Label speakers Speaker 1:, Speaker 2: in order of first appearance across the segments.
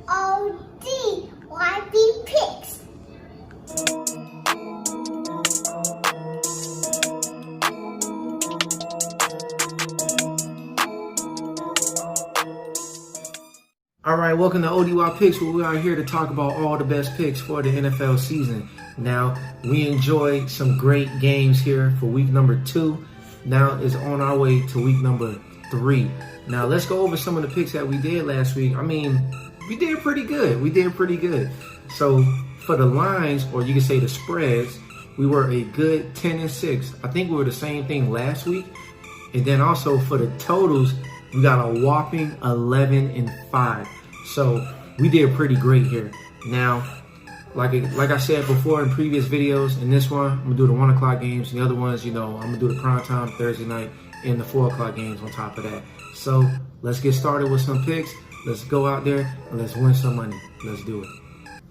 Speaker 1: O.D.Y picks.
Speaker 2: All right, welcome to O.D.Y Picks, where we are here to talk about all the best picks for the NFL season. Now, we enjoyed some great games here for week number 2. Now it's on our way to week number 3. Now, let's go over some of the picks that we did last week. I mean, we did pretty good. So, for the lines, or you can say the spreads, we were a good 10-6. I think we were the same thing last week. And then also for the totals, we got a whopping 11-5. So we did pretty great here. Now, like I said before in previous videos, in this one, I'm going to do the 1 o'clock games. The other ones, I'm going to do the prime time Thursday night and the 4 o'clock games on top of that. So let's get started with some picks. Let's go out there and let's win some money. Let's do it.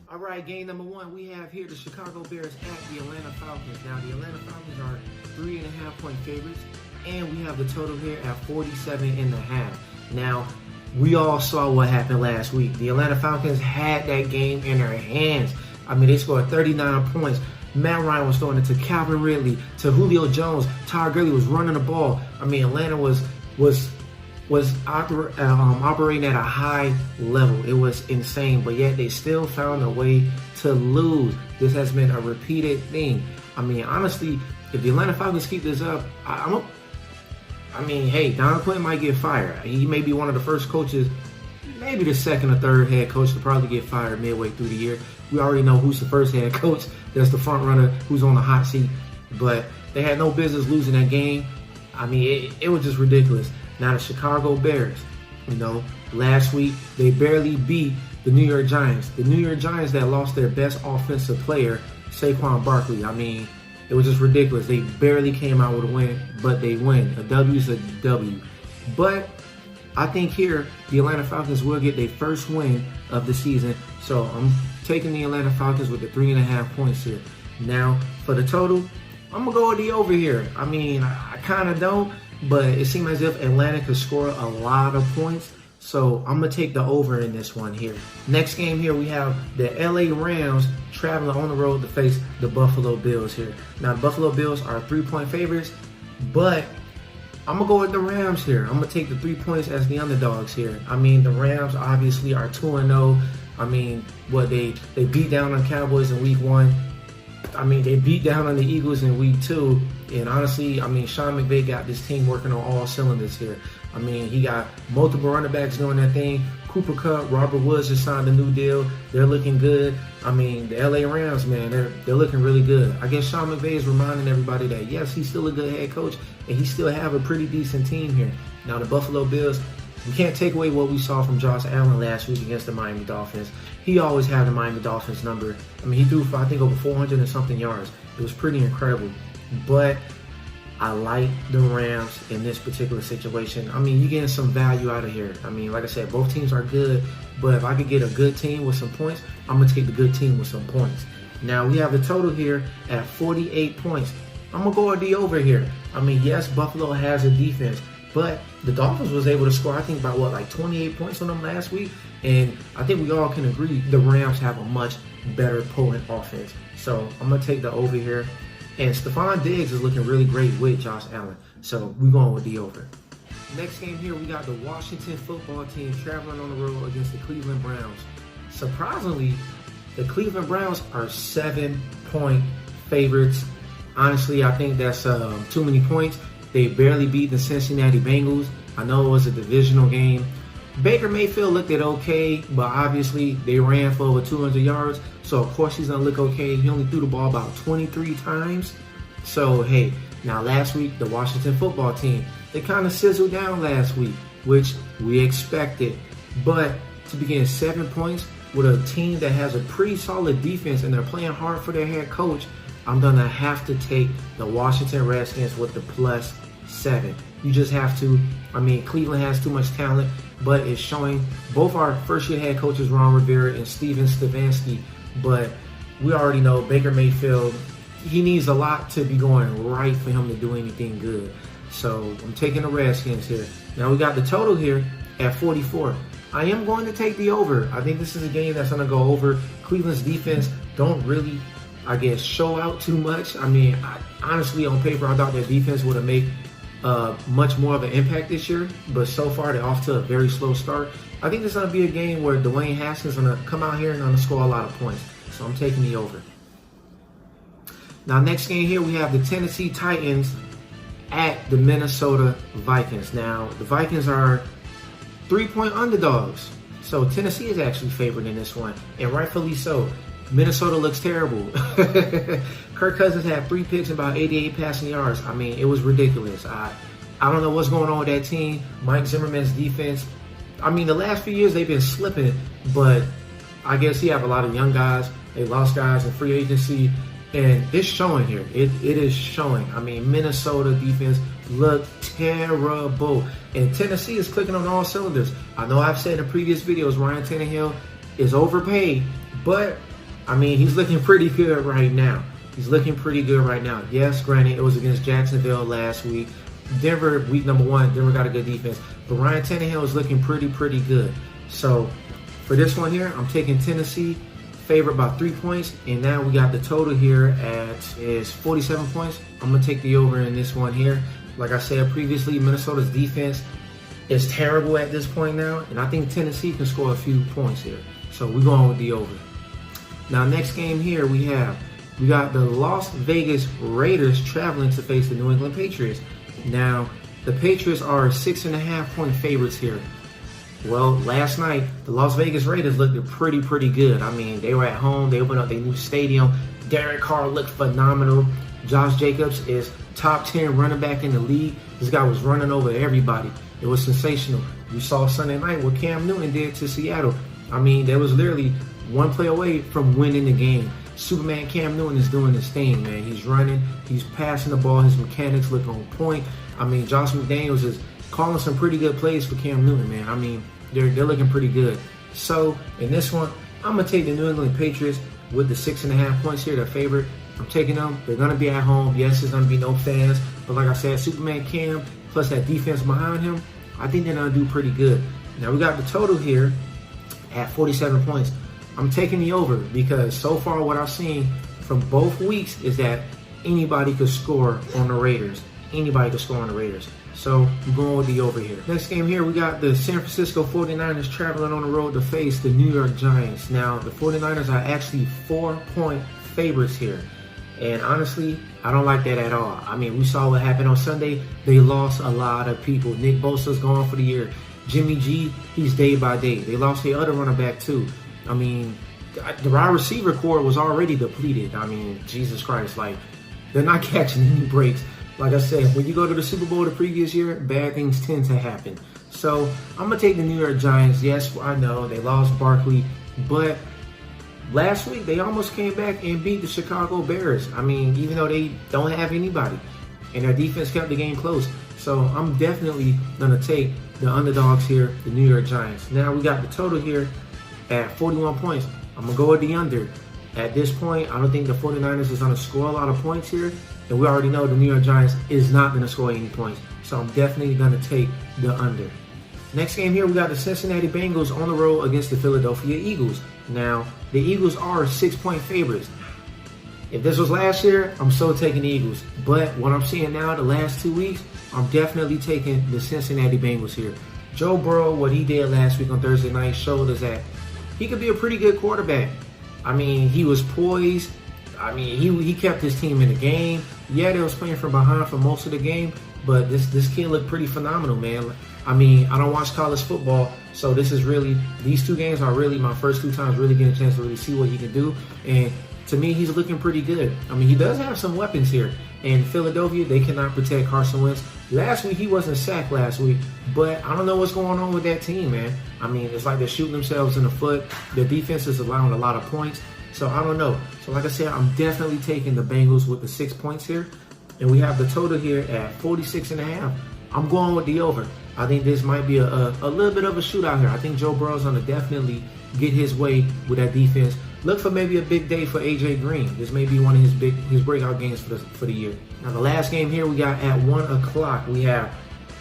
Speaker 2: All right, game number 1, we have here the Chicago Bears at the Atlanta Falcons. Now, the Atlanta Falcons are 3.5-point favorites, and we have the total here at 47.5. Now, we all saw what happened last week. The Atlanta Falcons had that game in their hands. I mean, they scored 39 points. Matt Ryan was throwing it to Calvin Ridley, to Julio Jones. Todd Gurley was running the ball. I mean, Atlanta was operating at a high level. It was insane, but yet they still found a way to lose. This has been a repeated thing. I mean, honestly, if the Atlanta Falcons keep this up, hey, Don Quinn might get fired. He may be one of the first coaches, maybe the second or third head coach to probably get fired midway through the year. We already know who's the first head coach. That's the front runner who's on the hot seat. But they had no business losing that game. I mean, it was just ridiculous. Now the Chicago Bears, last week they barely beat the New York Giants. The New York Giants that lost their best offensive player, Saquon Barkley. I mean, it was just ridiculous. They barely came out with a win, but they win. A W is a W. But I think here, the Atlanta Falcons will get their first win of the season. So I'm taking the Atlanta Falcons with the 3.5 points here. Now, for the total, I'm going to go with the over here. I mean, I kind of don't, but it seems as if Atlanta could score a lot of points. So I'm going to take the over in this one here. Next game here, we have the LA Rams traveling on the road to face the Buffalo Bills here. Now, the Buffalo Bills are 3-point favorites, but I'm going to go with the Rams here. I'm going to take the 3 points as the underdogs here. I mean, the Rams obviously are 2-0. I mean, they beat down on Cowboys in week 1. I mean, they beat down on the Eagles in week 2. And honestly, I mean, Sean McVay got this team working on all cylinders here. I mean, he got multiple running backs doing that thing. Cooper Kupp, Robert Woods just signed a new deal. They're looking good. I mean, the LA Rams, man, they're looking really good. I guess Sean McVay is reminding everybody that, yes, he's still a good head coach, and he still have a pretty decent team here. Now, the Buffalo Bills, we can't take away what we saw from Josh Allen last week against the Miami Dolphins. He always had the Miami Dolphins number. I mean, he threw for, I think, over 400 and something yards. It was pretty incredible. But I like the Rams in this particular situation. I mean, you're getting some value out of here. I mean, like I said, both teams are good. But if I could get a good team with some points, I'm going to take the good team with some points. Now, we have the total here at 48 points. I'm going to go with the over here. I mean, yes, Buffalo has a defense. But the Dolphins was able to score, I think, about, 28 points on them last week? And I think we all can agree the Rams have a much better potent offense. So I'm going to take the over here. And Stephon Diggs is looking really great with Josh Allen. So we're going with the over. Next game here, we got the Washington football team traveling on the road against the Cleveland Browns. Surprisingly, the Cleveland Browns are 7-point favorites. Honestly, I think that's too many points. They barely beat the Cincinnati Bengals. I know it was a divisional game. Baker Mayfield looked at okay, but obviously they ran for over 200 yards. So, of course, he's going to look okay. He only threw the ball about 23 times. So, hey, now last week, the Washington football team, they kind of sizzled down last week, which we expected. But to be getting 7 points with a team that has a pretty solid defense and they're playing hard for their head coach, I'm going to have to take the Washington Redskins with the +7. You just have to. I mean, Cleveland has too much talent, but it's showing. Both our first-year head coaches, Ron Rivera and Steven Stefanski, but we already know Baker Mayfield, he needs a lot to be going right for him to do anything good. So I'm taking the Redskins here. Now we got the total here at 44. I am going to take the over. I think this is a game that's going to go over. Cleveland's defense don't really, I guess, show out too much. I mean, honestly, on paper, I thought their defense would have made much more of an impact this year. But so far, they're off to a very slow start. I think this is going to be a game where Dwayne Haskins is going to come out here and going to score a lot of points. So I'm taking the over. Now, next game here, we have the Tennessee Titans at the Minnesota Vikings. Now, the Vikings are 3-point underdogs. So Tennessee is actually favored in this one, and rightfully so. Minnesota looks terrible. Kirk Cousins had 3 picks and about 88 passing yards. I mean, it was ridiculous. I don't know what's going on with that team. Mike Zimmerman's defense. I mean, the last few years they've been slipping, but I guess he have a lot of young guys. They lost guys in free agency, and it's showing here. It is showing. I mean, Minnesota defense looked terrible, and Tennessee is clicking on all cylinders. I know I've said in previous videos Ryan Tannehill is overpaid, but I mean, he's looking pretty good right now. He's looking pretty good right now. Yes, granted, it was against Jacksonville last week. Denver, week number 1, Denver got a good defense. But Ryan Tannehill is looking pretty good. So, for this one here, I'm taking Tennessee, favored by 3 points. And now we got the total here is 47 points. I'm going to take the over in this one here. Like I said previously, Minnesota's defense is terrible at this point now. And I think Tennessee can score a few points here. So, we're going with the over. Now, next game here, we got the Las Vegas Raiders traveling to face the New England Patriots. Now, the Patriots are 6.5-point favorites here. Well, last night, the Las Vegas Raiders looked pretty good. I mean, they were at home. They opened up their new stadium. Derek Carr looked phenomenal. Josh Jacobs is top 10 running back in the league. This guy was running over everybody. It was sensational. You saw Sunday night what Cam Newton did to Seattle. I mean, there was literally one play away from winning the game. Superman Cam Newton is doing his thing, man. He's running, he's passing the ball, his mechanics look on point. I mean, Josh McDaniels is calling some pretty good plays for Cam Newton, man. I mean, they're looking pretty good. So, in this one, I'm going to take the New England Patriots with the 6.5 points here, their favorite. I'm taking them. They're going to be at home. Yes, there's going to be no fans. But like I said, Superman Cam, plus that defense behind him, I think they're going to do pretty good. Now, we got the total here at 47 points. I'm taking the over because so far what I've seen from both weeks is that anybody could score on the Raiders. Anybody could score on the Raiders. So I'm going with the over here. Next game here, we got the San Francisco 49ers traveling on the road to face the New York Giants. Now, the 49ers are actually 4-point favorites here. And honestly, I don't like that at all. I mean, we saw what happened on Sunday. They lost a lot of people. Nick Bosa's gone for the year. Jimmy G, he's day by day. They lost the other running back too. I mean, the wide receiver core was already depleted. I mean, Jesus Christ, like, they're not catching any breaks. Like I said, when you go to the Super Bowl the previous year, bad things tend to happen. So, I'm going to take the New York Giants. Yes, I know, they lost Barkley, but last week they almost came back and beat the Chicago Bears. I mean, even though they don't have anybody, and their defense kept the game close. So, I'm definitely going to take the underdogs here, the New York Giants. Now, we got the total here at 41 points. I'm going to go with the under. At this point, I don't think the 49ers is going to score a lot of points here. And we already know the New York Giants is not going to score any points. So I'm definitely going to take the under. Next game here, we got the Cincinnati Bengals on the road against the Philadelphia Eagles. Now, the Eagles are 6-point favorites. If this was last year, I'm so taking the Eagles. But what I'm seeing now, the last 2 weeks, I'm definitely taking the Cincinnati Bengals here. Joe Burrow, what he did last week on Thursday night showed us that he could be a pretty good quarterback. I mean, he was poised. I mean, he kept his team in the game. Yeah, they was playing from behind for most of the game, but this kid looked pretty phenomenal, man. I mean, I don't watch college football, so these 2 games are really my first 2 times really getting a chance to really see what he can do. And to me, he's looking pretty good. I mean, he does have some weapons here. And Philadelphia, they cannot protect Carson Wentz. Last week, he wasn't sacked last week, but I don't know what's going on with that team, man. I mean, it's like they're shooting themselves in the foot. Their defense is allowing a lot of points. So I don't know. So like I said, I'm definitely taking the Bengals with the 6 points here. And we have the total here at 46.5. I'm going with the over. I think this might be a little bit of a shootout here. I think Joe Burrow's going to definitely get his way with that defense. Look for maybe a big day for A.J. Green. This may be one of his breakout games for the year. Now, the last game here we got at 1 o'clock. We have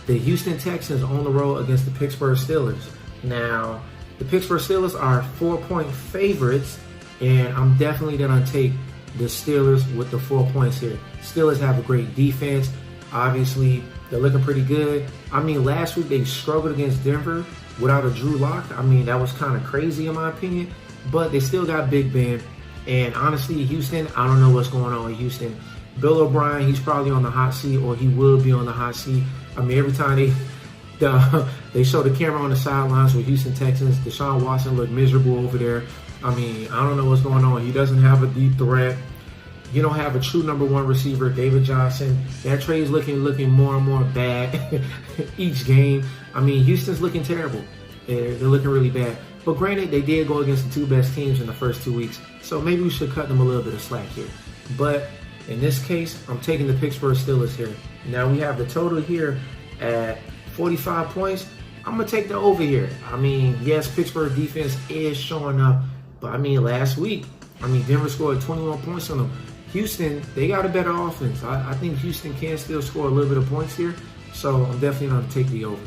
Speaker 2: the Houston Texans on the road against the Pittsburgh Steelers. Now, the Pittsburgh Steelers are 4-point favorites, and I'm definitely going to take the Steelers with the 4 points here. Steelers have a great defense. Obviously, they're looking pretty good. I mean, last week they struggled against Denver without a Drew Lock. I mean, that was kind of crazy in my opinion, but they still got Big Ben. And honestly, Houston, I don't know what's going on in Houston. Bill O'Brien, he's probably on the hot seat, or he will be on the hot seat. I mean, every time they show the camera on the sidelines with Houston Texans, Deshaun Watson looked miserable over there. I mean, I don't know what's going on. He doesn't have a deep threat. You don't have a true number one receiver, David Johnson. That trade's looking more and more bad each game. I mean, Houston's looking terrible. They're looking really bad. But granted, they did go against the two best teams in the first 2 weeks, so maybe we should cut them a little bit of slack here. But in this case, I'm taking the Pittsburgh Steelers here. Now we have the total here at 45 points. I'm going to take the over here. I mean, yes, Pittsburgh defense is showing up, but I mean, last week, Denver scored 21 points on them. Houston, they got a better offense. I think Houston can still score a little bit of points here, so I'm definitely going to take the over.